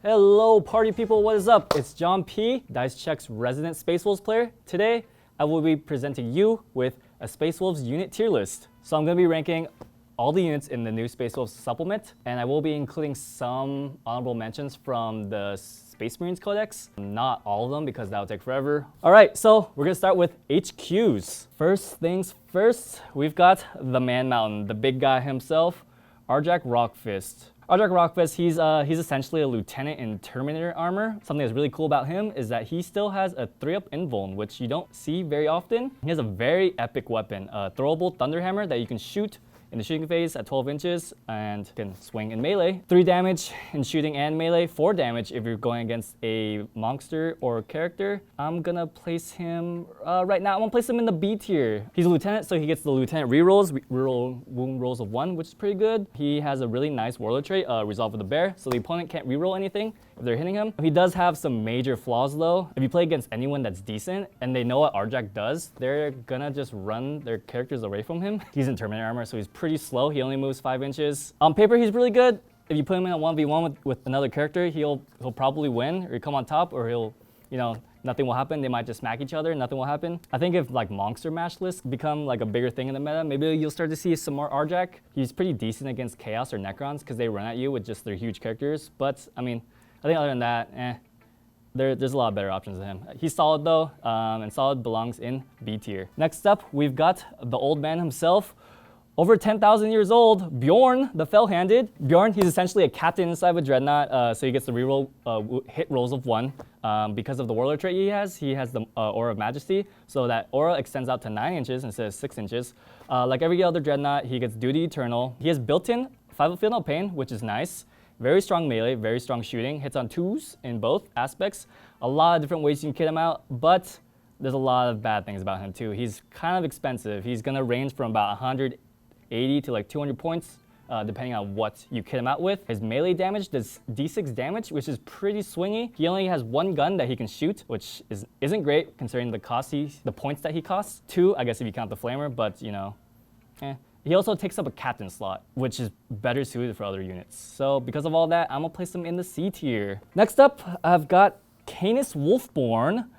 Hello party people, what is up? It's John P, Dice Check's resident Space Wolves player. Today, I will be presenting you with a Space Wolves unit tier list. So I'm going to be ranking all the units in the new Space Wolves supplement, and I will be including some honorable mentions from the Space Marines Codex. Not all of them because that would take forever. Alright, so we're going to start with HQs. First things first, we've got the Man Mountain, the big guy himself, Arjak Rockfist. Arjak Rockfist, he's essentially a lieutenant in Terminator armor. Something that's really cool about him is that he still has a 3-up invuln, which you don't see very often. He has a very epic weapon, a throwable thunderhammer that you can shoot in the shooting phase at 12 inches and can swing in melee. 3 damage in shooting and melee, 4 damage if you're going against a monster or character. I'm gonna place him, right now, I'm gonna place him in the B tier. He's a lieutenant, so he gets the lieutenant rerolls, reroll wound rolls of 1, which is pretty good. He has a really nice warlord trait, Resolve with the Bear, so the opponent can't reroll anything if they're hitting him. He does have some major flaws though. If you play against anyone that's decent and they know what Arjak does, they're gonna just run their characters away from him. He's in Terminator armor, so he's pretty slow. He only moves 5 inches. On paper, he's really good. If you put him in a 1v1 with another character, he'll probably win, or he'll come on top, or he'll, nothing will happen. They might just smack each other, nothing will happen. I think if like monster match lists become like a bigger thing in the meta, maybe you'll start to see some more Arjak. He's pretty decent against Chaos or Necrons because they run at you with just their huge characters. But I mean, I think other than that, there's a lot of better options than him. He's solid though, and solid belongs in B tier. Next up, we've got the old man himself. Over 10,000 years old, Bjorn, the Fell-Handed. Bjorn, he's essentially a captain inside of a dreadnought, so he gets the reroll hit rolls of 1. Because of the warlord trait he has the Aura of Majesty, so that aura extends out to 9 inches instead of 6 inches. Like every other dreadnought, he gets Duty Eternal. He has built-in 5 Feel No Pain, which is nice. Very strong melee, very strong shooting. Hits on 2s in both aspects. A lot of different ways you can kit him out, but there's a lot of bad things about him too. He's kind of expensive. He's gonna range from about 180 to like 200 points, depending on what you kit him out with. His melee damage does D6 damage, which is pretty swingy. He only has 1 gun that he can shoot, which isn't great considering the points that he costs. 2, I guess if you count the flamer, but He also takes up a captain slot, which is better suited for other units. So because of all that, I'm gonna place him in the C tier. Next up, I've got Canis Wolfborn.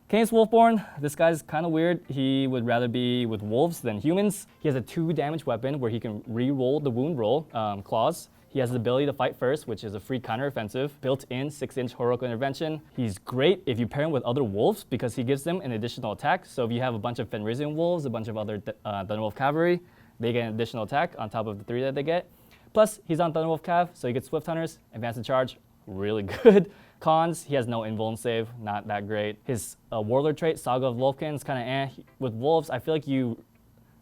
Canis Wolfborn, this guy's kind of weird. He would rather be with wolves than humans. He has a 2 damage weapon where he can re-roll the wound roll, claws. He has the ability to fight first, which is a free counteroffensive, built-in 6-inch heroic intervention. He's great if you pair him with other wolves because he gives them an additional attack. So if you have a bunch of Fenrisian wolves, a bunch of other Thunderwolf cavalry, they get an additional attack on top of the 3 that they get. Plus, he's on Thunderwolf Cav, so he gets Swift Hunters, Advance and Charge, really good. Cons, he has no invuln save, not that great. His warlord trait, Saga of Wolfkin, is kind of With wolves, I feel like you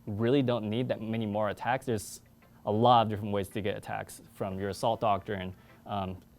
really don't need that many more attacks. There's a lot of different ways to get attacks, from your Assault Doctrine,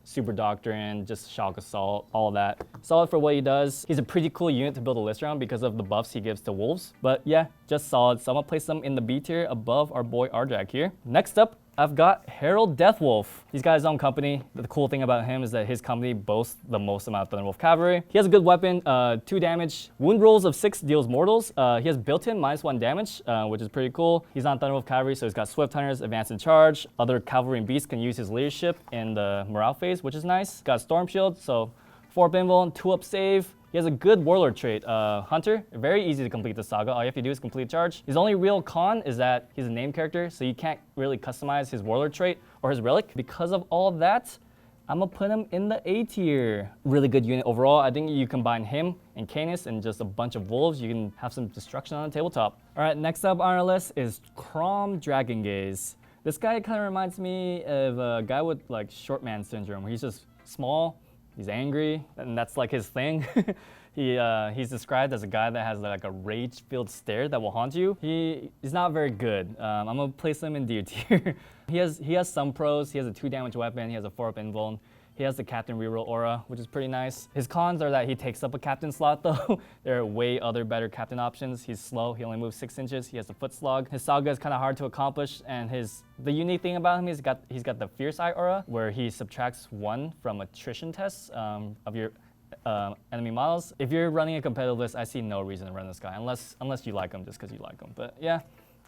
Super Doctrine, just Shock Assault, all of that. Solid for what he does. He's a pretty cool unit to build a list around because of the buffs he gives to wolves. But yeah, just solid. So I'm gonna place him in the B tier above our boy Arjak here. Next up, I've got Herald Deathwolf. He's got his own company. The cool thing about him is that his company boasts the most amount of Thunderwolf cavalry. He has a good weapon, 2 damage. Wound rolls of 6 deals mortals. He has built-in -1 damage, which is pretty cool. He's on Thunderwolf cavalry, so he's got Swift Hunters, Advance and Charge. Other cavalry and beasts can use his leadership in the morale phase, which is nice. Got Storm Shield, so 4-up invuln, 2-up save. He has a good warlord trait, Hunter. Very easy to complete the saga. All you have to do is complete charge. His only real con is that he's a name character, so you can't really customize his warlord trait or his relic. Because of all of that, I'm gonna put him in the A tier. Really good unit overall. I think you combine him and Canis and just a bunch of wolves, you can have some destruction on the tabletop. All right, next up on our list is Crom Dragon Gaze. This guy kind of reminds me of a guy with like short man syndrome, where he's just small, he's angry, and that's like his thing. He's described as a guy that has like a rage-filled stare that will haunt you. He's not very good. I'm gonna place him in D tier. He has some pros. He has a 2 damage weapon. He has a 4-up invuln. He has the captain reroll aura, which is pretty nice. His cons are that he takes up a captain slot though. There are way other better captain options. He's slow, he only moves 6 inches. He has a foot slog. His saga is kind of hard to accomplish, and the unique thing about him is he's got the Fierce Eye aura, where he subtracts 1 from attrition tests of your enemy models. If you're running a competitive list, I see no reason to run this guy, unless you like him just because you like him. But yeah,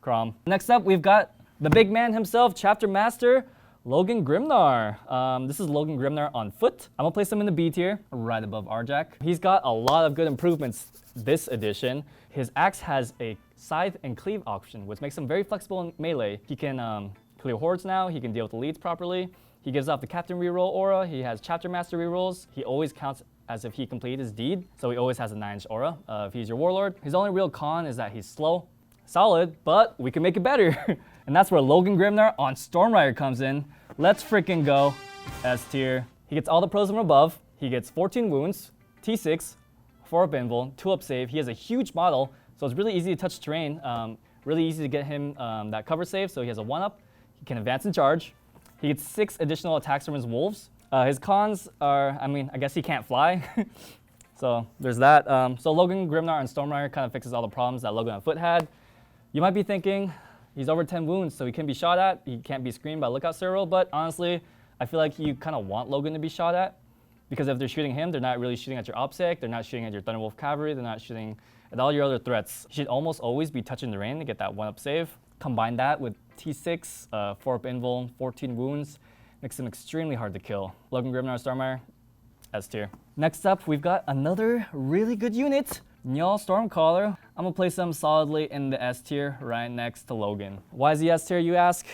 Crom. Next up, we've got the big man himself, Chapter Master, Logan Grimnar. This is Logan Grimnar on foot. I'm gonna place him in the B tier, right above Arjak. He's got a lot of good improvements this edition. His axe has a scythe and cleave option, which makes him very flexible in melee. He can clear hordes now, he can deal with elites properly. He gives off the Captain reroll aura, he has Chapter Master rerolls. He always counts as if he completed his deed, so he always has a 9-inch aura if he's your warlord. His only real con is that he's slow. Solid, but we can make it better. And that's where Logan Grimnar on Stormrider comes in. Let's freaking go. S tier. He gets all the pros from above. He gets 14 wounds, T6, 4-up invul, 2-up save. He has a huge model, so it's really easy to touch terrain. Really easy to get him that cover save, so he has a 1-up. He can advance and charge. He gets 6 additional attacks from his wolves. His cons are, I guess he can't fly. So there's that. So Logan Grimnar on Stormrider kind of fixes all the problems that Logan on foot had. You might be thinking, he's over 10 wounds, so he can be shot at. He can't be screened by Lookout Cyril, but honestly, I feel like you kind of want Logan to be shot at, because if they're shooting him, they're not really shooting at your OPSEC, they're not shooting at your Thunderwolf Cavalry, they're not shooting at all your other threats. You should almost always be touching the rain to get that 1-up save. Combine that with T6, 4-up invul, 14 wounds, makes him extremely hard to kill. Logan Grimnar Stormrider, S tier. Next up, we've got another really good unit, Njal Stormcaller. I'm gonna place him solidly in the S tier, right next to Logan. Why is he S tier, you ask?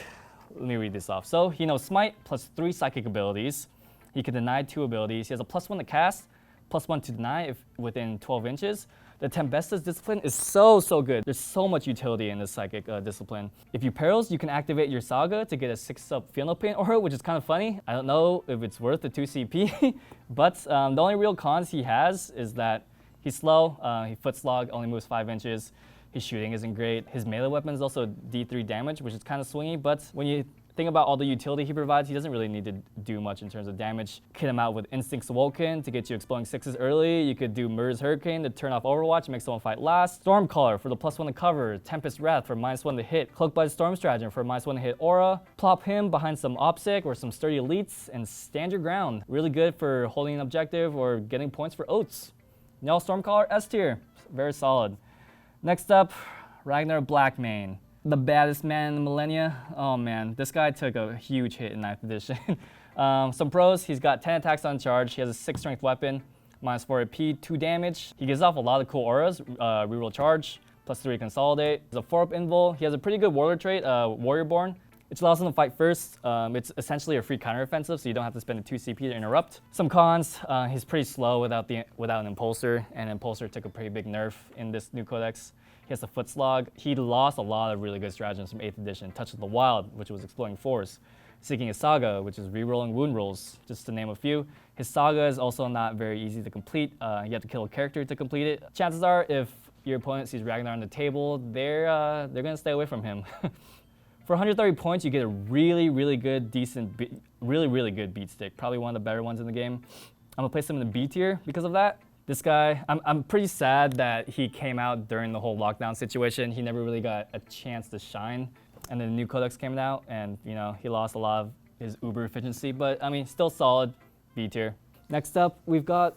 Let me read this off. So he knows Smite plus 3 psychic abilities. He can deny 2 abilities. He has a +1 to cast, +1 to deny if within 12 inches. The Tempesta's discipline is so good. There's so much utility in this psychic discipline. If you perils, you can activate your Saga to get a 6-up Field No Pain aura, which is kind of funny. I don't know if it's worth the 2 CP, but the only real cons he has is that he's slow, he foot slog, only moves 5 inches. His shooting isn't great. His melee weapon is also D3 damage, which is kind of swingy, but when you think about all the utility he provides, he doesn't really need to do much in terms of damage. Kit him out with Instincts Awoken to get you exploding 6s early. You could do Mirror's Hurricane to turn off Overwatch and make someone fight last. Stormcaller for the +1 to cover. Tempest Wrath for -1 to hit. Cloak by Storm Stratagem for -1 to hit aura. Plop him behind some OPSEC or some sturdy elites and stand your ground. Really good for holding an objective or getting points for oats. Njal Stormcaller, S tier. Very solid. Next up, Ragnar Blackmane. The baddest man in the millennia. Oh man, this guy took a huge hit in 9th edition. Some pros, he's got 10 attacks on charge. He has a 6 strength weapon, -4 AP, 2 damage. He gives off a lot of cool auras, reroll charge, +3 consolidate. He's a 4-up invul. He has a pretty good warlord trait, Warriorborn, which allows him to fight first. It's essentially a free counteroffensive, so you don't have to spend a 2 CP to interrupt. Some cons, he's pretty slow without an impulsor, and impulsor took a pretty big nerf in this new codex. He has a foot slog. He lost a lot of really good stratagems from 8th edition. Touch of the Wild, which was Exploring Force. Seeking a Saga, which is rerolling wound rolls, just to name a few. His Saga is also not very easy to complete. You have to kill a character to complete it. Chances are, if your opponent sees Ragnar on the table, they're gonna stay away from him. For 130 points, you get a really good, really good beat stick. Probably one of the better ones in the game. I'm gonna place him in the B tier because of that. This guy, I'm pretty sad that he came out during the whole lockdown situation. He never really got a chance to shine. And then the new codex came out, and he lost a lot of his uber efficiency, but still solid, B tier. Next up, we've got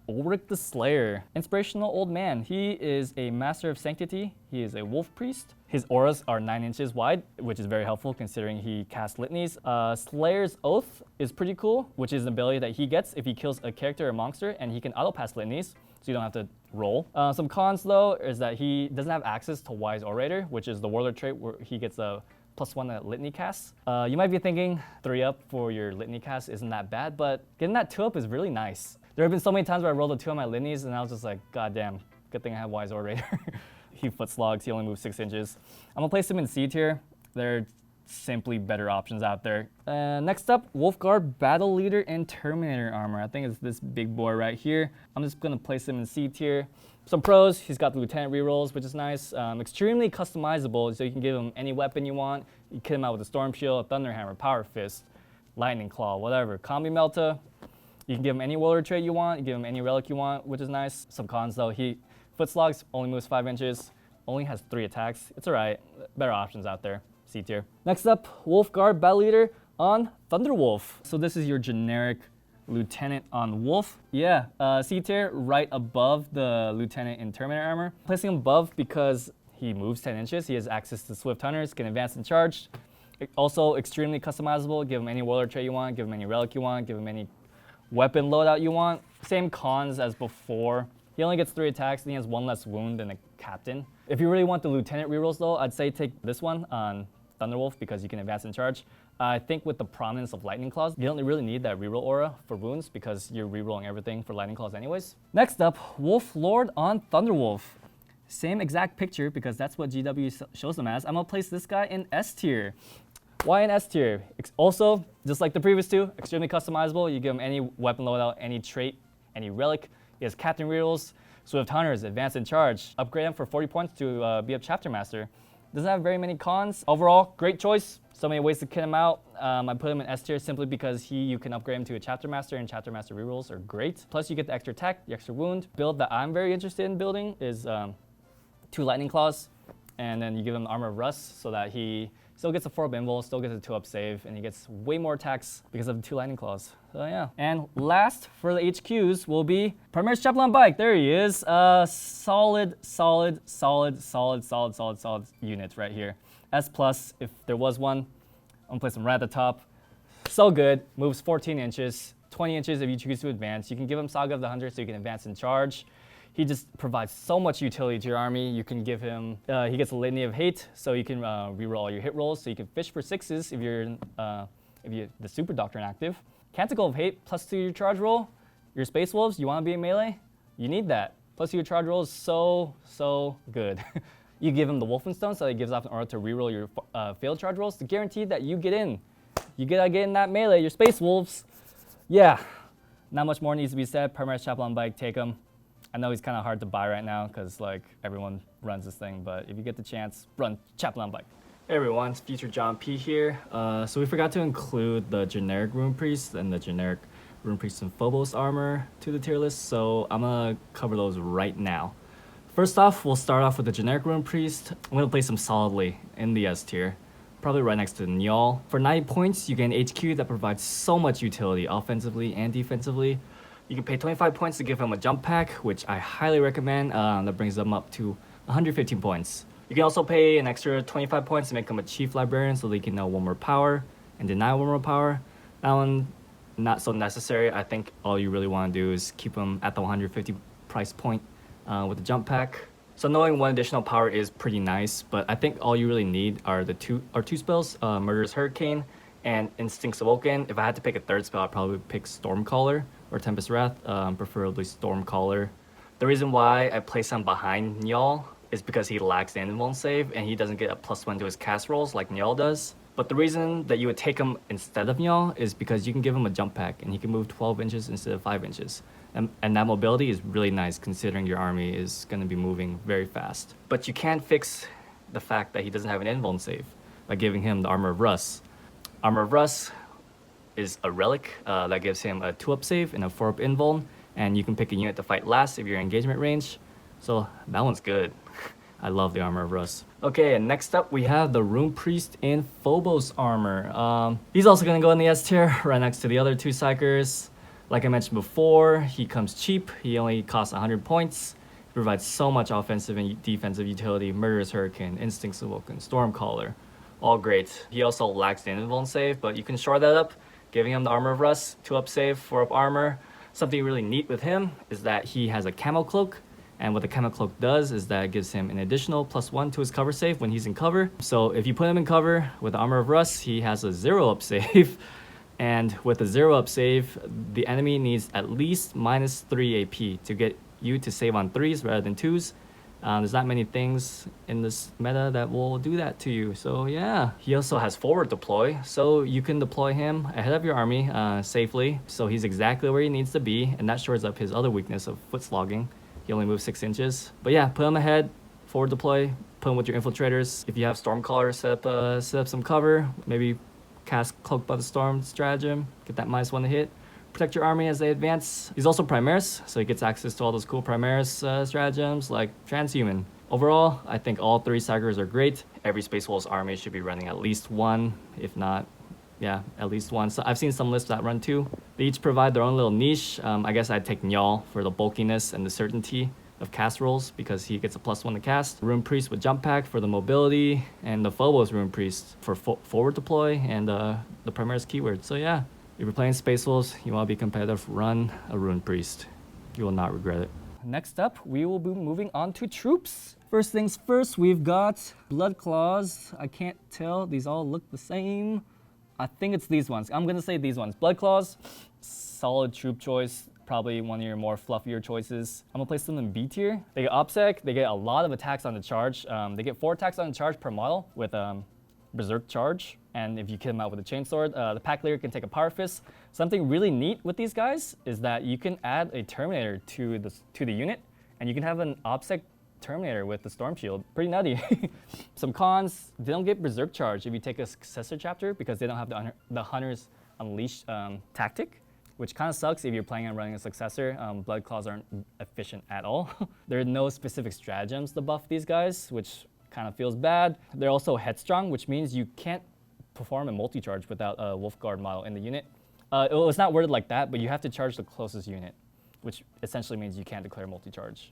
Ulrich the Slayer, inspirational old man. He is a master of sanctity. He is a wolf priest. His auras are 9 inches wide, which is very helpful considering he casts litanies. Slayer's Oath is pretty cool, which is an ability that he gets if he kills a character or monster, and he can auto-pass litanies, so you don't have to roll. Some cons though is that he doesn't have access to Wise Orator, which is the warlord trait where he gets a +1 at litany casts. You might be thinking 3-up for your litany cast isn't that bad, but getting that 2-up is really nice. There have been so many times where I rolled a 2 on my litanies and I was just like, god damn, good thing I have Wise Orator. He foot slogs, he only moves 6 inches. I'm gonna place him in C tier. There are simply better options out there. Next up, Wolfguard Battle Leader in Terminator armor. I think it's this big boy right here. I'm just gonna place him in C tier. Some pros, he's got the Lieutenant rerolls, which is nice. Extremely customizable, so you can give him any weapon you want. You kit him out with a Storm Shield, a Thunder Hammer, Power Fist, Lightning Claw, whatever. Combi Melta. You can give him any warlord trait you want, you give him any relic you want, which is nice. Some cons though, he foot slogs, only moves 5 inches, only has 3 attacks. It's alright, better options out there, C tier. Next up, Wolfguard Battle Leader on Thunderwolf. So this is your generic Lieutenant on Wolf. Yeah, C tier, right above the Lieutenant in Terminator armor. Placing him above because he moves 10 inches, he has access to Swift Hunters, can advance and charge. Also extremely customizable. Give him any warlord trait you want, give him any relic you want, give him any weapon loadout you want. Same cons as before. He only gets 3 attacks and he has 1 less wound than a captain. If you really want the lieutenant rerolls though, I'd say take this one on Thunderwolf because you can advance in charge. I think with the prominence of Lightning Claws, you don't really need that reroll aura for wounds because you're rerolling everything for Lightning Claws anyways. Next up, Wolf Lord on Thunderwolf. Same exact picture because that's what GW shows them as. I'm gonna place this guy in S tier. Why in S tier? Also, just like the previous two, extremely customizable. You give him any weapon loadout, any trait, any relic. He has captain rerolls, Swift Hunters, advance in charge. Upgrade him for 40 points to be a chapter master. Doesn't have very many cons. Overall, great choice. So many ways to kit him out. I put him in S tier simply because you can upgrade him to a chapter master, and chapter master rerolls are great. Plus you get the extra attack, the extra wound. Build that I'm very interested in building is 2 Lightning Claws, and then you give him the Armor of Rust so that he still gets a 4-up invul, still gets a 2-up save, and he gets way more attacks because of the 2 Lightning Claws. So yeah. And last for the HQs will be Primaris Chaplain Bike. There he is. Solid unit right here. S plus, if there was one. I'm gonna place him right at the top. So good. Moves 14 inches, 20 inches if you choose to advance. You can give him Saga of the Hunter so you can advance in charge. He just provides so much utility to your army. You can give him, he gets a Litany of Hate, so you can reroll all your hit rolls. So you can fish for 6s if you're the Super Doctrine active. Canticle of Hate plus 2 your charge roll. Your Space Wolves, you want to be in melee? You need that. Plus your charge roll is so good. You give him the Wolfenstone, so he gives off an aura to reroll your failed charge rolls to guarantee that you get in. You gotta get in that melee, your Space Wolves. Yeah, not much more needs to be said. Primaris Chaplain Bike, take him. I know he's kind of hard to buy right now because like everyone runs this thing, but if you get the chance, run Chaplain Bike. Hey everyone, it's Future John P here. So we forgot to include the generic Rune Priest and the generic Rune Priest and Phobos armor to the tier list, so I'm gonna cover those right now. First off, we'll start off with the generic Rune Priest. I'm gonna place him solidly in the S tier, probably right next to Njal. For 90 points, you get an HQ that provides so much utility offensively and defensively. You can pay 25 points to give him a jump pack, which I highly recommend. That brings them up to 115 points. You can also pay an extra 25 points to make him a Chief Librarian so they can know 1 more power and deny 1 more power. That one, not so necessary. I think all you really want to do is keep him at the 150 price point with the jump pack. So knowing 1 additional power is pretty nice, but I think all you really need are the two spells, Murderous Hurricane and Instincts Awoken. If I had to pick a 3rd spell, I'd probably pick Stormcaller or Tempest Wrath, preferably Stormcaller. The reason why I place him behind Njal is because he lacks the invuln save and he doesn't get a +1 to his cast rolls like Njal does. But the reason that you would take him instead of Njal is because you can give him a jump pack and he can move 12 inches instead of 5 inches. And that mobility is really nice considering your army is going to be moving very fast. But you can't fix the fact that he doesn't have an invuln save by giving him the Armor of Rust. Armor of Rust is a relic that gives him a 2-up save and a 4-up invuln, and you can pick a unit to fight last if you're in engagement range. So that one's good. I love the Armor of Rust. Okay, and next up we have the Rune Priest in Phobos armor. He's also gonna go in the S tier, right next to the other 2 Psychers. Like I mentioned before, he comes cheap. He only costs 100 points. He provides so much offensive and defensive utility. Murderous Hurricane, Instincts Awoken, Stormcaller, all great. He also lacks the invuln save, but you can shore that up, giving him the Armor of Rust, 2-up save, 4-up armor. Something really neat with him is that he has a Camo Cloak, and what the Camo Cloak does is that it gives him an additional +1 to his cover save when he's in cover. So if you put him in cover with the Armor of Rust, he has a 0-up save. And with a 0-up save, the enemy needs at least -3 AP to get you to save on 3s rather than 2s. There's not many things in this meta that will do that to you. So yeah, he also has forward deploy, so you can deploy him ahead of your army safely. So he's exactly where he needs to be, and that shores up his other weakness of foot slogging. He only moves 6 inches. But yeah, put him ahead, forward deploy, put him with your infiltrators. If you have Stormcaller, set up some cover, maybe cast Cloak by the Storm stratagem, get that -1 to hit. Protect your army as they advance. He's also Primaris, so he gets access to all those cool Primaris stratagems like Transhuman. Overall, I think all 3 Psychers are great. Every Space Wolves army should be running at least 1, if not, yeah, at least 1. So I've seen some lists that run 2. They each provide their own little niche. I guess I'd take Njal for the bulkiness and the certainty of cast rolls because he gets a +1 to cast. Rune Priest with jump pack for the mobility, and the Phobos Rune Priest for forward deploy and the Primaris keyword. So yeah, if you're playing Space Wolves, you want to be competitive, run a Rune Priest. You will not regret it. Next up, we will be moving on to troops. First things first, we've got Blood Claws. I can't tell, these all look the same. I think it's these ones. I'm gonna say these ones. Blood Claws, solid troop choice. Probably one of your more fluffier choices. I'm gonna place them in B tier. They get OBSEC, they get a lot of attacks on the charge. They get 4 attacks on the charge per model with Berserk Charge. And if you kill them out with a Chainsword, the Pack Leader can take a Power Fist. Something really neat with these guys is that you can add a Terminator to the unit, and you can have an OBSEC Terminator with the Storm Shield. Pretty nutty. Some cons, they don't get Berserk Charge if you take a Successor chapter because they don't have the Hunter's Unleash tactic, which kind of sucks if you're planning on running a Successor. Blood Claws aren't efficient at all. There are no specific stratagems to buff these guys, which kind of feels bad. They're also headstrong, which means you can't perform a multi-charge without a Wolfguard model in the unit. It's not worded like that, but you have to charge the closest unit, which essentially means you can't declare multi-charge.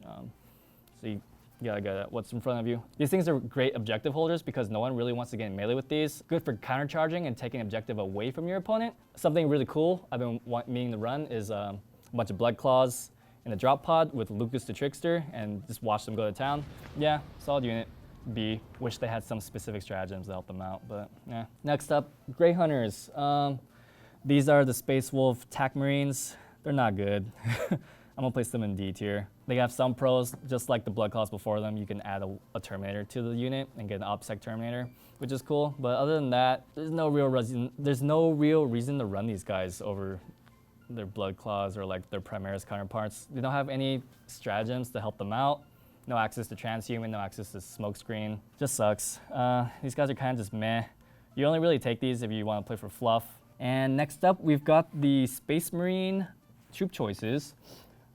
So you gotta get at what's in front of you. These things are great objective holders because no one really wants to get in melee with these. Good for counter-charging and taking objective away from your opponent. Something really cool I've been meaning to run is a bunch of Blood Claws in a drop pod with Lucas the Trickster and just watch them go to town. Yeah, solid unit. B. Wish they had some specific stratagems to help them out, but yeah. Next up, Grey Hunters. These are the Space Wolf TAC Marines. They're not good. I'm gonna place them in D tier. They have some pros, just like the Blood Claws before them. You can add a Terminator to the unit and get an OBSEC Terminator, which is cool. But other than that, there's no real reason to run these guys over their Blood Claws or like their Primaris counterparts. They don't have any stratagems to help them out. No access to transhuman, no access to smokescreen. Just sucks. These guys are kind of just meh. You only really take these if you want to play for fluff. And next up, we've got the Space Marine troop choices.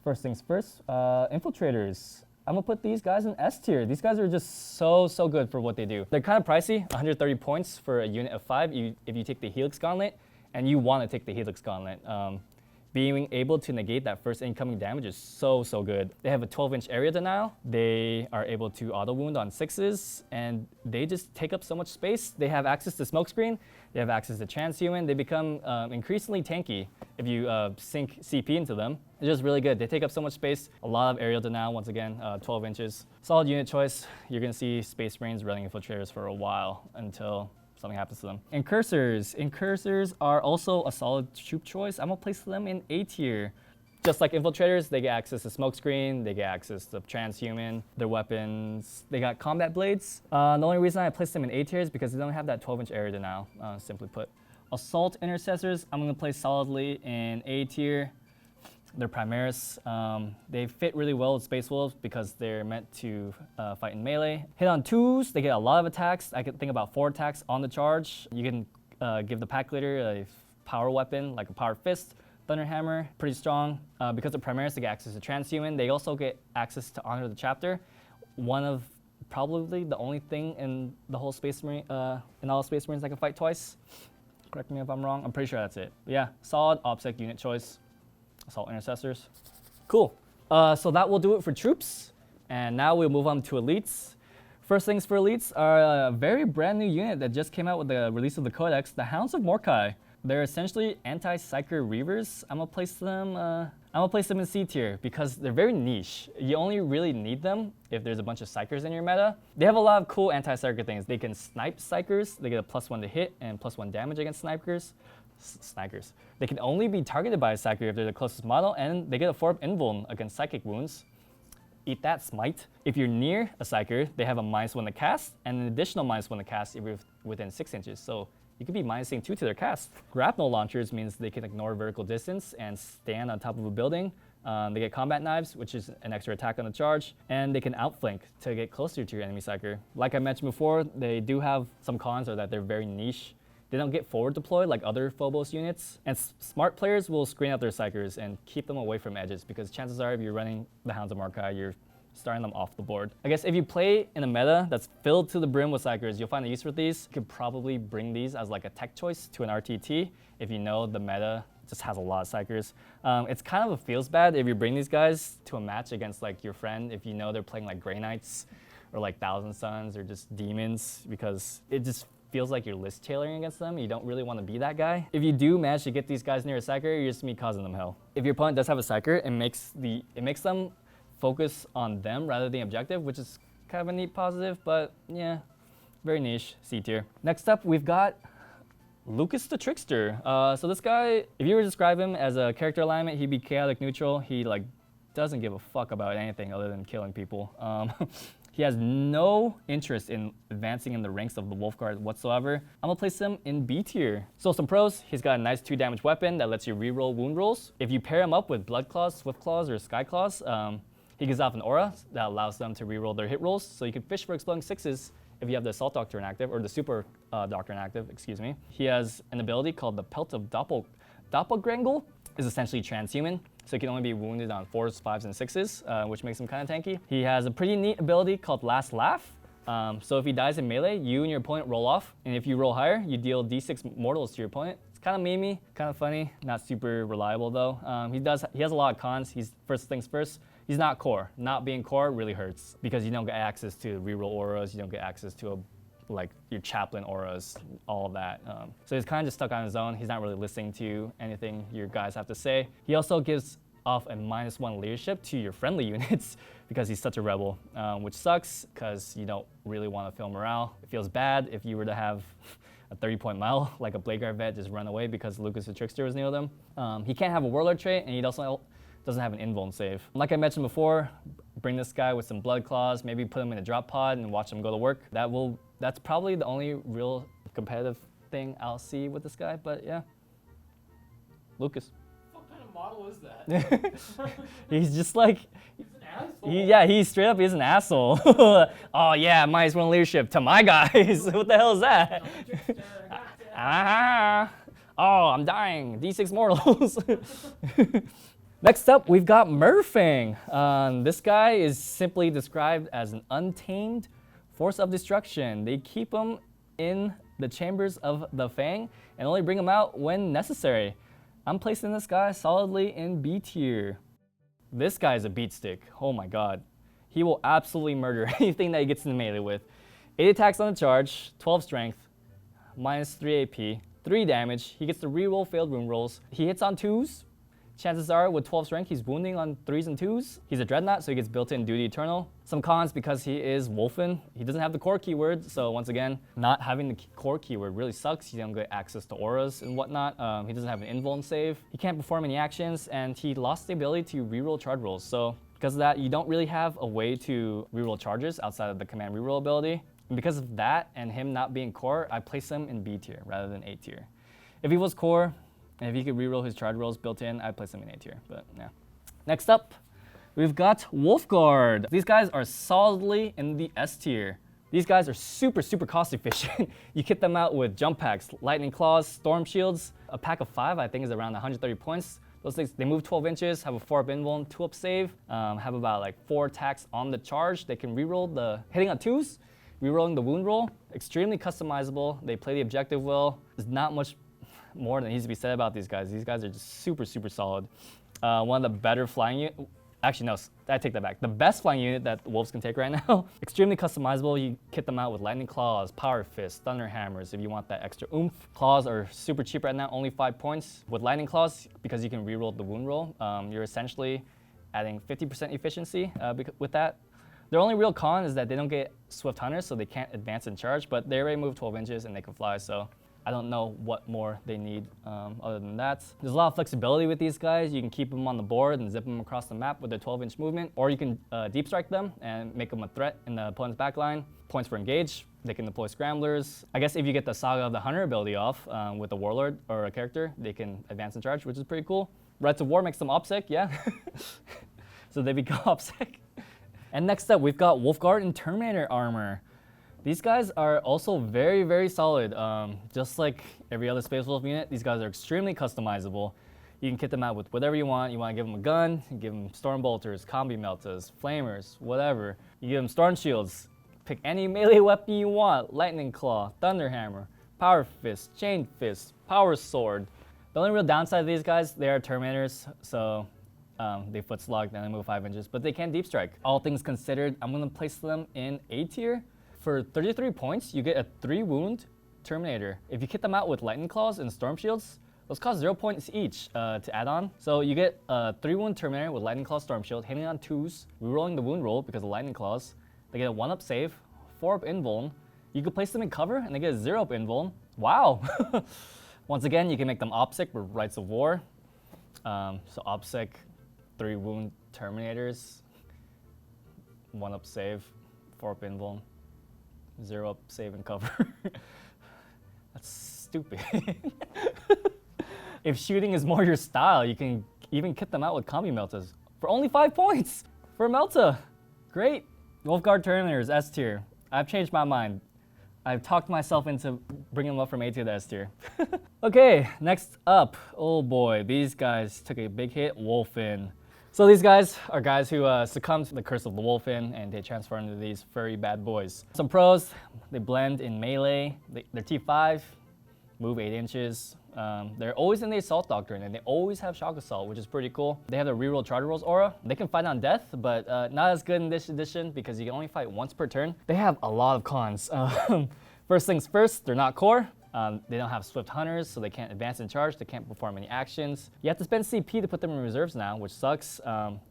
First things first, Infiltrators. I'm gonna put these guys in S tier. These guys are just so good for what they do. They're kind of pricey, 130 points for a unit of 5 if you take the Helix Gauntlet, and you want to take the Helix Gauntlet. Being able to negate that first incoming damage is so good. They have a 12-inch area denial. They are able to auto wound on 6s, and they just take up so much space. They have access to smokescreen. They have access to transhuman. They become increasingly tanky if you sink CP into them. It's just really good. They take up so much space. A lot of aerial denial, once again, 12 inches. Solid unit choice. You're gonna see Space Marines running Infiltrators for a while until something happens to them. Incursors. Incursors are also a solid troop choice. I'm gonna place them in A tier. Just like Infiltrators, they get access to smokescreen, they get access to transhuman, their weapons, they got combat blades. The only reason I place them in A tier is because they don't have that 12-inch area denial, simply put. Assault Intercessors, I'm gonna place solidly in A tier. They're Primaris. They fit really well with Space Wolves because they're meant to fight in melee. Hit on 2s, they get a lot of attacks. I can think about 4 attacks on the charge. You can give the Pack Leader a power weapon like a Power Fist, Thunderhammer, pretty strong. Because of Primaris, they get access to Transhuman. They also get access to Honor the Chapter. One of probably the only thing in the whole Space Marine, in all Space Marines that can fight twice. Correct me if I'm wrong. I'm pretty sure that's it. But yeah, solid OBSEC unit choice. Assault Intercessors. Cool. So that will do it for troops. And now we'll move on to elites. First things for elites are a very brand new unit that just came out with the release of the Codex, the Hounds of Morkai. They're essentially anti-Psyker Reavers. I'm gonna place them in C tier because they're very niche. You only really need them if there's a bunch of Psykers in your meta. They have a lot of cool anti-Psyker things. They can snipe Psykers. They get a +1 to hit and +1 damage against snipers. They can only be targeted by a Psyker if they're the closest model, and they get a 4-up invuln against psychic wounds. Eat that, Smite. If you're near a Psyker, they have a -1 to cast, and an additional -1 to cast if you're within 6 inches. So you could be -2 to their cast. Grapnel launchers means they can ignore vertical distance and stand on top of a building. They get combat knives, which is an extra attack on the charge, and they can outflank to get closer to your enemy Psyker. Like I mentioned before, they do have some cons, or that they're very niche. They don't get forward deployed like other Phobos units, and smart players will screen out their Psykers and keep them away from edges because chances are if you're running the Hounds of Morkai, you're starting them off the board. I guess if you play in a meta that's filled to the brim with Psykers, you'll find a use for these. You could probably bring these as like a tech choice to an RTT if you know the meta just has a lot of psychers. It's kind of feels bad if you bring these guys to a match against like your friend if you know they're playing like Grey Knights or like Thousand Suns or just Demons, because it just feels like you're list tailoring against them. You don't really want to be that guy. If you do manage to get these guys near a psyker, you're just me causing them hell. If your opponent does have a psyker, it makes them focus on them rather than the objective, which is kind of a neat positive, but yeah, very niche, C tier. Next up, we've got Lucas the Trickster. So this guy, if you were to describe him as a character alignment, he'd be chaotic neutral. He like doesn't give a fuck about anything other than killing people. He has no interest in advancing in the ranks of the Wolf Guard whatsoever. I'm gonna place him in B tier. So some pros, he's got a nice 2 damage weapon that lets you reroll wound rolls. If you pair him up with Blood Claws, Swift Claws, or Sky Claws, he gives off an aura that allows them to reroll their hit rolls. So you can fish for exploding 6s if you have the Assault Doctrine active, or the Super Doctrine active, excuse me. He has an ability called the Pelt of Doppelgrangle, is essentially transhuman. So he can only be wounded on 4s, 5s, and 6s, which makes him kind of tanky. He has a pretty neat ability called Last Laugh. So if he dies in melee, you and your opponent roll off. And if you roll higher, you deal d6 mortals to your opponent. It's kind of memey, kind of funny, not super reliable though. He has a lot of cons. First things first, he's not core. Not being core really hurts because you don't get access to reroll auras, you don't get access to like your chaplain auras, all of that. So he's kind of just stuck on his own. He's not really listening to anything your guys have to say. He also gives off a -1 leadership to your friendly units because he's such a rebel, which sucks because you don't really want to feel morale. It feels bad if you were to have a 30-point mile, like a Blade Guard vet, just run away because Lucas the Trickster was near them. He can't have a Warlord trait, and he also doesn't have an invuln save. Like I mentioned before, bring this guy with some Blood Claws, maybe put him in a drop pod and watch him go to work. That's probably the only real competitive thing I'll see with this guy, but yeah. Lucas. What kind of model is that? He's just like, He's an asshole. He's straight up, he's an asshole. Oh yeah, -1 leadership to my guys. What the hell is that? Oh, I'm dying. D6 mortals. Next up, we've got Murfang. This guy is simply described as an untamed force of destruction. They keep him in the chambers of the Fang and only bring him out when necessary. I'm placing this guy solidly in B tier. This guy is a beat stick. Oh my god. He will absolutely murder anything that he gets in melee with. 8 attacks on the charge, 12 strength, -3 AP, 3 damage. He gets to reroll failed wound rolls. He hits on 2s. Chances are, with 12 strength, he's wounding on 3s and 2s. He's a Dreadnought, so he gets built-in Duty Eternal. Some cons, because he is Wolfen, he doesn't have the core keyword, so once again, not having the core keyword really sucks. You don't get access to auras and whatnot. He doesn't have an invuln save. He can't perform any actions, and he lost the ability to reroll charge rolls. So because of that, you don't really have a way to reroll charges outside of the command reroll ability. And because of that, and him not being core, I place him in B tier rather than A tier. If he was core, and if he could reroll his charge rolls built in, I'd place him in A tier, but yeah. Next up, we've got Wolfguard. These guys are solidly in the S tier. These guys are super, super cost efficient. You kit them out with jump packs, lightning claws, storm shields. A pack of 5, I think, is around 130 points. Those things, they move 12 inches, have a 4-up invuln, 2-up save, have about like 4 attacks on the charge. They can reroll hitting on 2s, rerolling the wound roll. Extremely customizable. They play the objective well. There's not much more than needs to be said about these guys. These guys are just super, super solid. One of the better flying units. Actually, no, I take that back. The best flying unit that the Wolves can take right now. Extremely customizable. You kit them out with Lightning Claws, Power Fists, Thunder Hammers if you want that extra oomph. Claws are super cheap right now, only 5 points. With Lightning Claws, because you can reroll the wound roll, you're essentially adding 50% efficiency with that. Their only real con is that they don't get Swift Hunters, so they can't advance and charge, but they already move 12 inches and they can fly, so I don't know what more they need other than that. There's a lot of flexibility with these guys. You can keep them on the board and zip them across the map with their 12-inch movement, or you can deep strike them and make them a threat in the opponent's backline. Points for engage. They can deploy scramblers. I guess if you get the Saga of the Hunter ability off with a Warlord or a character, they can advance and charge, which is pretty cool. Rights of War makes them OPSEC, yeah. So they become OPSEC. And next up, we've got Wolfguard and Terminator armor. These guys are also very, very solid. Just like every other Space Wolf unit, these guys are extremely customizable. You can kit them out with whatever you want. You want to give them a gun, you give them Storm Bolters, Combi Meltas, Flamers, whatever. You give them Storm Shields. Pick any melee weapon you want. Lightning Claw, Thunder Hammer, Power Fist, Chain Fist, Power Sword. The only real downside of these guys, they are Terminators, so they foot slog, then they move 5 inches, but they can deep strike. All things considered, I'm gonna place them in A tier. For 33 points, you get a 3 wound Terminator. If you kit them out with Lightning Claws and Storm Shields, those cost 0 points each to add on. So you get a 3 wound Terminator with Lightning Claw, Storm Shield, hitting on 2s, rerolling the wound roll because of Lightning Claws. They get a 1-up save, 4-up invuln. You can place them in cover and they get a 0-up invuln. Wow! Once again, you can make them OPSEC with Rites of War. So OPSEC, 3 wound Terminators, 1-up save, 4-up invuln, 0-up save and cover. That's stupid. If shooting is more your style, you can even kit them out with Combi Meltas for only 5 points for Melta. Great. Wolfguard Terminators, S tier. I've changed my mind. I've talked myself into bringing them up from A tier to S tier. Okay, next up. Oh boy, these guys took a big hit. Wolfen. So these guys are guys who succumbed to the curse of the Wolfen and they transfer into these furry bad boys. Some pros, they blend in melee. They're T5, move 8 inches. They're always in the Assault Doctrine and they always have Shock Assault, which is pretty cool. They have the reroll Charter Rolls aura. They can fight on death, but not as good in this edition because you can only fight once per turn. They have a lot of cons. First things first, they're not core. They don't have Swift Hunters, so they can't advance and charge. They can't perform any actions. You have to spend CP to put them in reserves now, which sucks.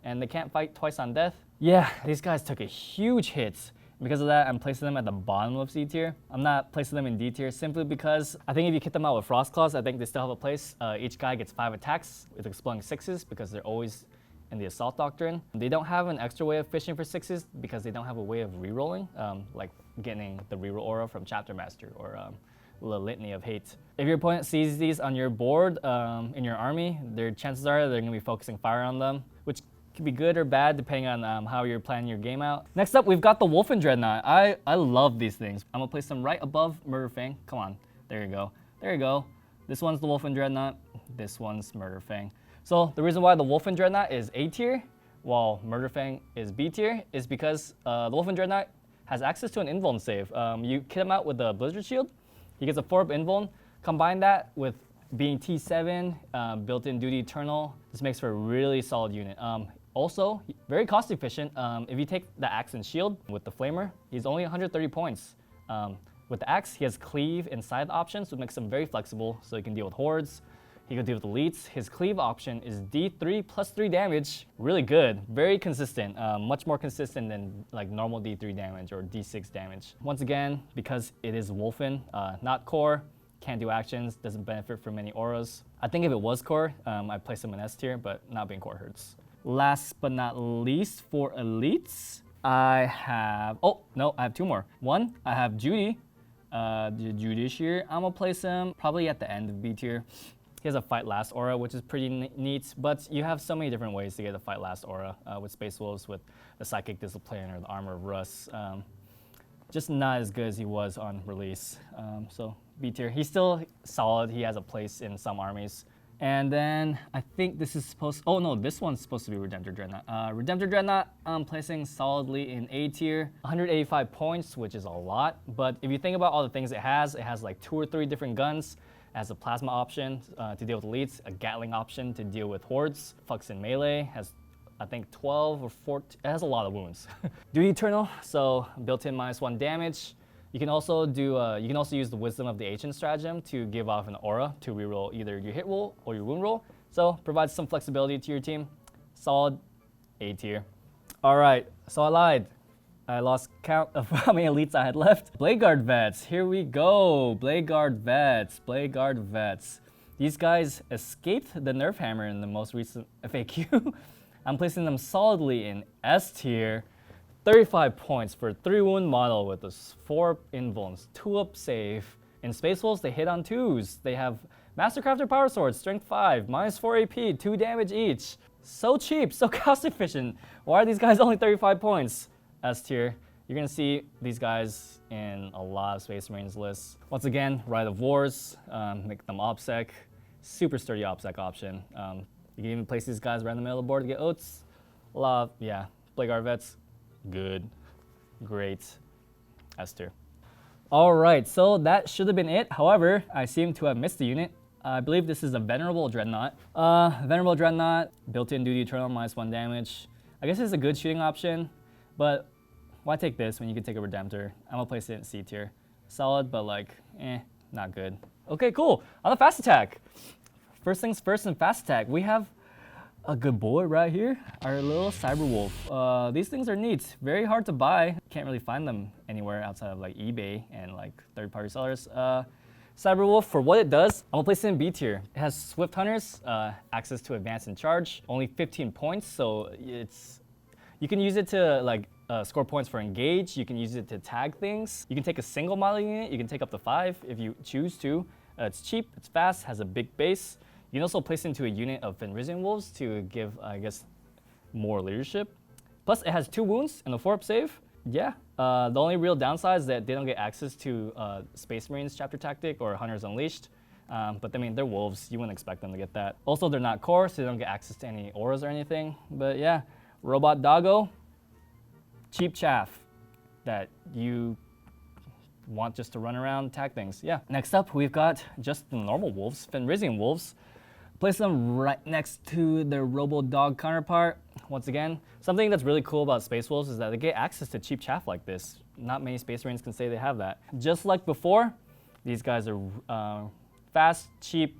And they can't fight twice on death. Yeah, these guys took a huge hit. Because of that, I'm placing them at the bottom of C tier. I'm not placing them in D tier simply because I think if you kit them out with Frost Claws, I think they still have a place. Each guy gets 5 attacks with exploding 6s because they're always in the Assault Doctrine. They don't have an extra way of fishing for 6s because they don't have a way of rerolling, like getting the reroll aura from Chapter Master or the Litany of Hate. If your opponent sees these on your board in your army, their chances are they're going to be focusing fire on them, which could be good or bad depending on how you're planning your game out. Next up, we've got the Wolfen Dreadnought. I love these things. I'm gonna place them right above Murder Fang. Come on, there you go. There you go. This one's the Wolfen Dreadnought. This one's Murder Fang. So the reason why the Wolfen Dreadnought is A tier while Murder Fang is B tier is because the Wolfen Dreadnought has access to an invuln save. You kit him out with the Blizzard Shield. He gets a 4-up invuln. Combine that with being T7, built-in Duty Eternal. This makes for a really solid unit. Also, very cost efficient. If you take the Axe and Shield with the Flamer, he's only 130 points. With the Axe, he has Cleave and Scythe options, which makes him very flexible, so he can deal with hordes. He can deal with elites. His Cleave option is D3 plus 3 damage. Really good, very consistent. Much more consistent than like normal D3 damage or D6 damage. Once again, because it is Wolfen, not core, can't do actions, doesn't benefit from any auras. I think if it was core, I'd place him in S tier, but not being core hurts. Last but not least, for elites, I have, oh, no, I have 2 more. One, I have Judy, the Judiciary. I'm gonna place him probably at the end of B tier. He has a Fight Last aura, which is pretty neat, but you have so many different ways to get a Fight Last aura with Space Wolves, with the Psychic Discipline or the Armor of Russ. Just not as good as he was on release. So B tier. He's still solid. He has a place in some armies. And then I think this is supposed, oh no, this one's supposed to be Redemptor Dreadnought. Redemptor Dreadnought, I'm placing solidly in A tier. 185 points, which is a lot. But if you think about all the things it has like 2 or 3 different guns. It has a plasma option to deal with elites, a Gatling option to deal with hordes. Fucks in melee, has I think 12 or 14, it has a lot of wounds. Duty Eternal, so built-in -1 damage. You can also do, you can also use the Wisdom of the Ancient stratagem to give off an aura to reroll either your hit roll or your wound roll. So provides some flexibility to your team. Solid A tier. All right, so I lied. I lost count of how many elites I had left. Blade Guard Vets, here we go. Blade Guard Vets, Blade Guard Vets. These guys escaped the Nerf Hammer in the most recent FAQ. I'm placing them solidly in S tier. 35 points for 3 wound model with this 4 invulns, 2-up save. In Space Wolves, they hit on 2s. They have Mastercrafter Power Swords, strength 5, -4 AP, 2 damage each. So cheap, so cost efficient. Why are these guys only 35 points? S tier. You're gonna see these guys in a lot of Space Marines lists. Once again, Rite of Wars, make them OPSEC. Super sturdy OPSEC option. You can even place these guys right in the middle of the board to get oats. A lot of, yeah, Blade Guard Vets. Good, great, S tier. All right, so that should have been it. However, I seem to have missed a unit. I believe this is a Venerable Dreadnought. Venerable Dreadnought, built-in duty eternal, -1 damage. I guess it's a good shooting option, but why take this when you can take a Redemptor? I'm gonna place it in C tier. Solid, but like, not good. Okay, cool. On the fast attack. First things first in fast attack, we have a good boy right here, our little Cyberwolf. These things are neat. Very hard to buy. Can't really find them anywhere outside of like eBay and like third-party sellers. Cyberwolf, for what it does, I'm gonna place it in B tier. It has Swift Hunters, access to advance and charge, only 15 points, so you can use it to like score points for engage. You can use it to tag things. You can take a single model unit. You can take up to 5 if you choose to. It's cheap, it's fast, has a big base. You can also place it into a unit of Fenrisian Wolves to give, I guess, more leadership. Plus, it has 2 wounds and a 4-up save. Yeah, the only real downside is that they don't get access to Space Marines Chapter Tactic or Hunters Unleashed. But I mean, they're wolves. You wouldn't expect them to get that. Also, they're not core, so they don't get access to any auras or anything. But yeah, Robot Doggo, cheap chaff that you want just to run around, tag things. Yeah. Next up, we've got just the normal wolves, Fenrisian Wolves. Place them right next to their Robo-Dog counterpart. Once again, something that's really cool about Space Wolves is that they get access to cheap chaff like this. Not many Space Marines can say they have that. Just like before, these guys are fast, cheap,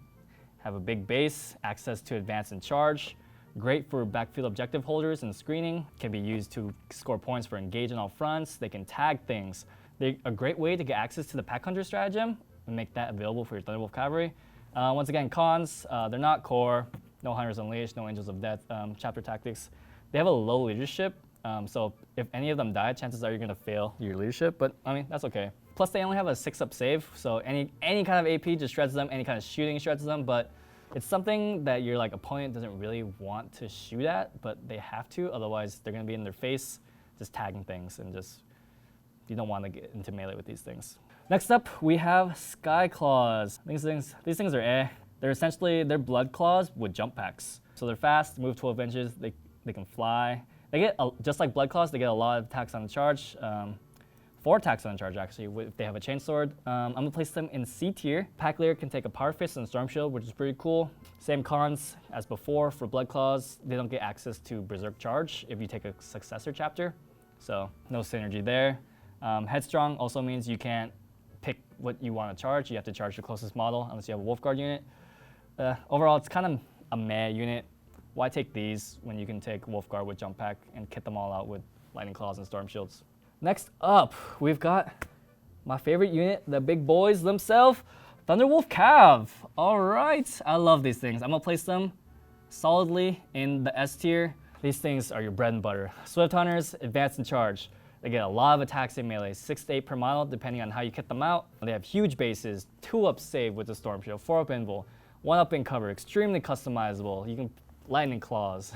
have a big base, access to advance and charge. Great for backfield objective holders and screening. Can be used to score points for engage on all fronts. They can tag things. They're a great way to get access to the Pack Hunter stratagem and make that available for your Thunderwolf Cavalry. Once again, cons, they're not core, no Hunters Unleashed, no Angels of Death, Chapter Tactics. They have a low leadership, so if any of them die, chances are you're gonna fail your leadership, but I mean, that's okay. Plus they only have a 6-up save, so any kind of AP just shreds them, any kind of shooting shreds them, but it's something that your like opponent doesn't really want to shoot at, but they have to, otherwise they're gonna be in their face, just tagging things, and just, you don't want to get into melee with these things. Next up, we have Sky Claws. These things are They're essentially, they're blood claws with jump packs. So they're fast, move 12 inches, they can fly. They get, just like blood claws, they get a lot of attacks on the charge. 4 attacks on the charge actually, if they have a chainsword. I'm gonna place them in C tier. Pack Leader can take a Power Fist and Storm Shield, which is pretty cool. Same cons as before for blood claws. They don't get access to Berserk Charge if you take a successor chapter. So no synergy there. Headstrong also means you can't pick what you want to charge. You have to charge your closest model unless you have a Wolfguard unit. Overall, it's kind of a meh unit. Why take these when you can take Wolfguard with Jump Pack and kit them all out with Lightning Claws and Storm Shields? Next up, we've got my favorite unit, the big boys themselves, Thunderwolf Cav. All right, I love these things. I'm gonna place them solidly in the S tier. These things are your bread and butter. Swift Hunters, advance and charge. They get a lot of attacks in melee, 6 to 8 per model, depending on how you kit them out. They have huge bases, 2-up save with the Storm Shield, 4-up invul, 1-up in cover, extremely customizable. You can Lightning Claws,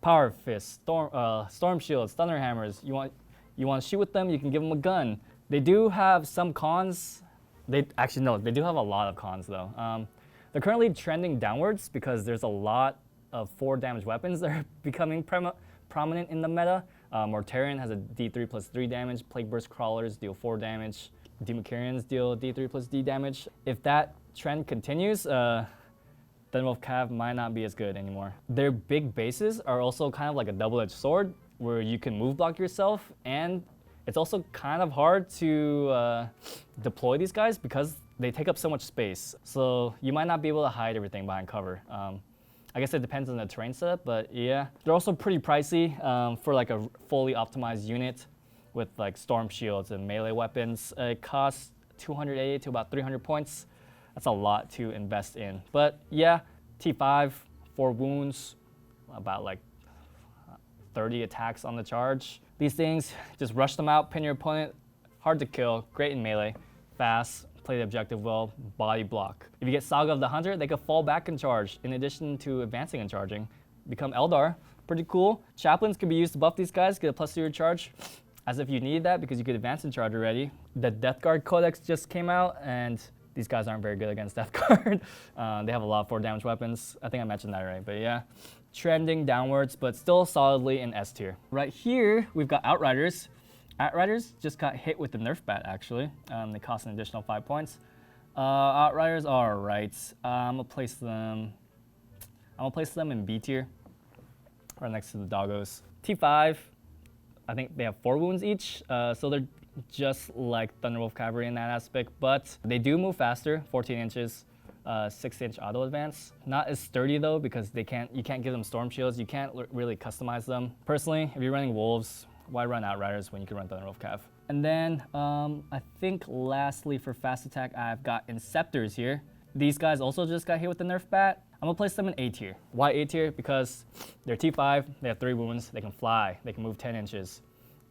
Power Fist, Storm Shields, Thunder Hammers. You want to shoot with them, you can give them a gun. They do have some cons. They do have a lot of cons though. They're currently trending downwards because there's a lot of 4 damage weapons that are becoming prominent in the meta. Mortarion has a D3 plus 3 damage, Plague Burst Crawlers deal 4 damage, Democurians deal D3 plus D damage. If that trend continues, Thunderwolf Cav might not be as good anymore. Their big bases are also kind of like a double-edged sword where you can move block yourself, and it's also kind of hard to deploy these guys because they take up so much space. So you might not be able to hide everything behind cover. I guess it depends on the terrain setup, but yeah. They're also pretty pricey for like a fully optimized unit with like Storm Shields and melee weapons. It costs 280 to about 300 points. That's a lot to invest in. But yeah, T5, 4 wounds, about like 30 attacks on the charge. These things, just rush them out, pin your opponent, hard to kill, great in melee, fast, play the objective well, body block. If you get Saga of the Hunter, they could fall back and charge, in addition to advancing and charging. Become Eldar, pretty cool. Chaplains can be used to buff these guys, get a +3 charge, as if you need that because you could advance and charge already. The Death Guard Codex just came out, and these guys aren't very good against Death Guard. They have a lot of 4 damage weapons. I think I mentioned that right, but yeah. Trending downwards, but still solidly in S tier. Right here, we've got Outriders. Outriders just got hit with the Nerf bat, actually. They cost an additional 5 points. Outriders are right. I'm gonna place them in B tier, right next to the doggos. T5, I think they have 4 wounds each, so they're just like Thunderwolf Cavalry in that aspect, but they do move faster, 14 inches, 6-inch auto advance. Not as sturdy though, because you can't give them storm shields, you can't really customize them. Personally, if you're running wolves, why run Outriders when you can run Thunderwolf Cav? And then I think lastly for fast attack, I've got Inceptors here. These guys also just got hit with the nerf bat. I'm gonna place them in A tier. Why A tier? Because they're T5, they have 3 wounds, they can fly, they can move 10 inches.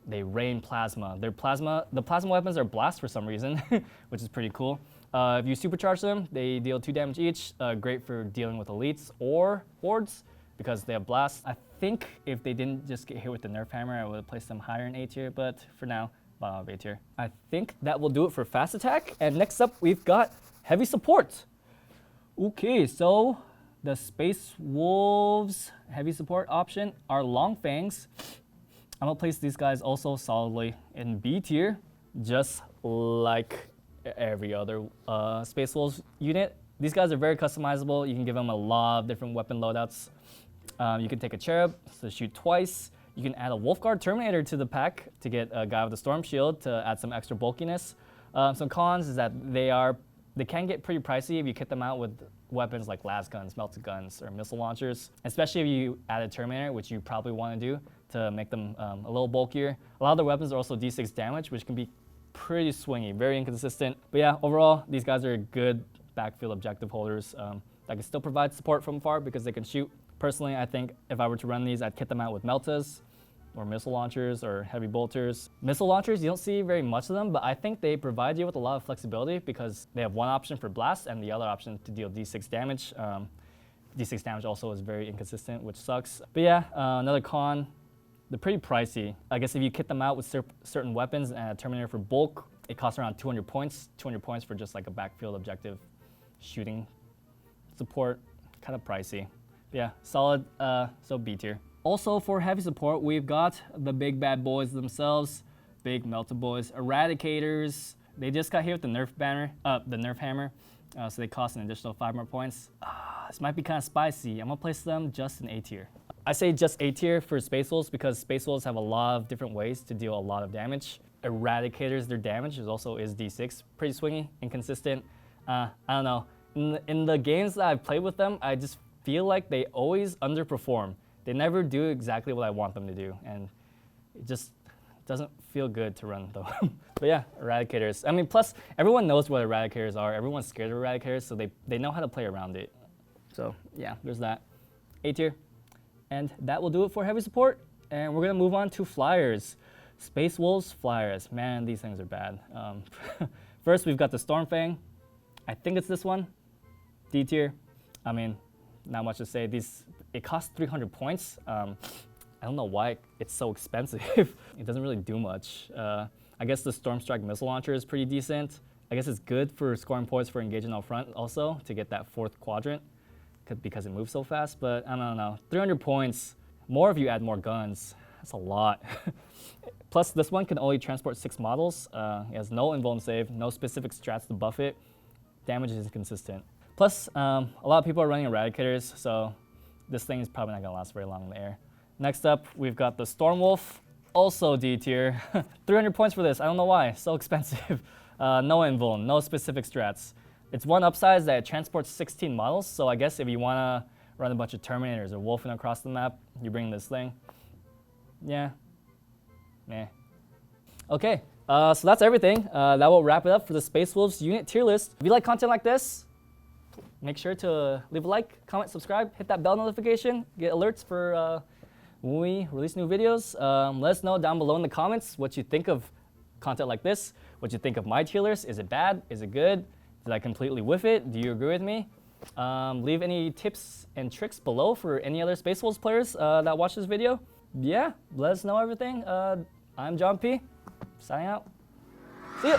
They rain plasma. The plasma weapons are blast for some reason, which is pretty cool. If you supercharge them, they deal 2 damage each. Great for dealing with elites or hordes because they have blast. I think if they didn't just get hit with the nerf hammer, I would have placed them higher in A tier, but for now, bottom of A tier. I think that will do it for fast attack. And next up, we've got heavy support. Okay, so the Space Wolves heavy support option are Long Fangs. I'm gonna place these guys also solidly in B tier, just like every other Space Wolves unit. These guys are very customizable. You can give them a lot of different weapon loadouts. You can take a Cherub to shoot twice. You can add a Wolfguard Terminator to the pack to get a guy with a Storm Shield to add some extra bulkiness. Some cons is that they can get pretty pricey if you kit them out with weapons like las guns, melted guns, or missile launchers, especially if you add a Terminator, which you probably want to do to make them a little bulkier. A lot of the weapons are also D6 damage, which can be pretty swingy, very inconsistent. But yeah, overall, these guys are good backfield objective holders that can still provide support from afar because they can shoot. Personally, I think if I were to run these, I'd kit them out with meltas or missile launchers or heavy bolters. Missile launchers, you don't see very much of them, but I think they provide you with a lot of flexibility because they have one option for blast and the other option to deal D6 damage. D6 damage also is very inconsistent, which sucks. But yeah, another con, they're pretty pricey. I guess if you kit them out with certain weapons and a Terminator for bulk, it costs around 200 points. 200 points for just like a backfield objective shooting support, kind of pricey. But yeah, solid, so B tier. Also for heavy support, we've got the big bad boys themselves, big melted boys, Eradicators. They just got hit with the nerf hammer, so they cost an additional 5 more points. This might be kind of spicy. I'm gonna place them just in A tier. I say just A tier for Space Wolves because Space Wolves have a lot of different ways to deal a lot of damage. Eradicators, their damage is D6, pretty swingy, inconsistent. I don't know. In the games that I've played with them, I just feel like they always underperform. They never do exactly what I want them to do, and it just doesn't feel good to run them. But yeah, Eradicators. I mean, plus everyone knows what Eradicators are. Everyone's scared of Eradicators, so they know how to play around it. So yeah, there's that. A tier. And that will do it for heavy support. And we're gonna move on to flyers. Space Wolves flyers. Man, these things are bad. First, we've got the Stormfang. I think it's this one. D tier. I mean, not much to say. It costs 300 points. I don't know why it's so expensive. It doesn't really do much. I guess the Storm Strike missile launcher is pretty decent. I guess it's good for scoring points for engaging out front also to get that 4th quadrant because it moves so fast, but I don't know. 300 points, more if you add more guns. That's a lot. Plus, this one can only transport 6 models. It has no invuln save, no specific strats to buff it. Damage is inconsistent. Plus, a lot of people are running Eradicators, so this thing is probably not gonna last very long in the air. Next up, we've got the Stormwolf, also D tier. 300 points for this, I don't know why, so expensive. No invuln, no specific strats. It's one upside is that it transports 16 models, so I guess if you wanna run a bunch of Terminators or wolfing across the map, you bring this thing. Yeah, meh. Okay, so that's everything. That will wrap it up for the Space Wolves unit tier list. If you like content like this, make sure to leave a like, comment, subscribe, hit that bell notification, get alerts for when we release new videos. Let us know down below in the comments what you think of content like this, what you think of my tier list. Is it bad? Is it good? Did I completely whiff it? Do you agree with me? Leave any tips and tricks below for any other Space Wolves players that watch this video. Yeah, let us know everything. I'm John P. Signing out. See ya.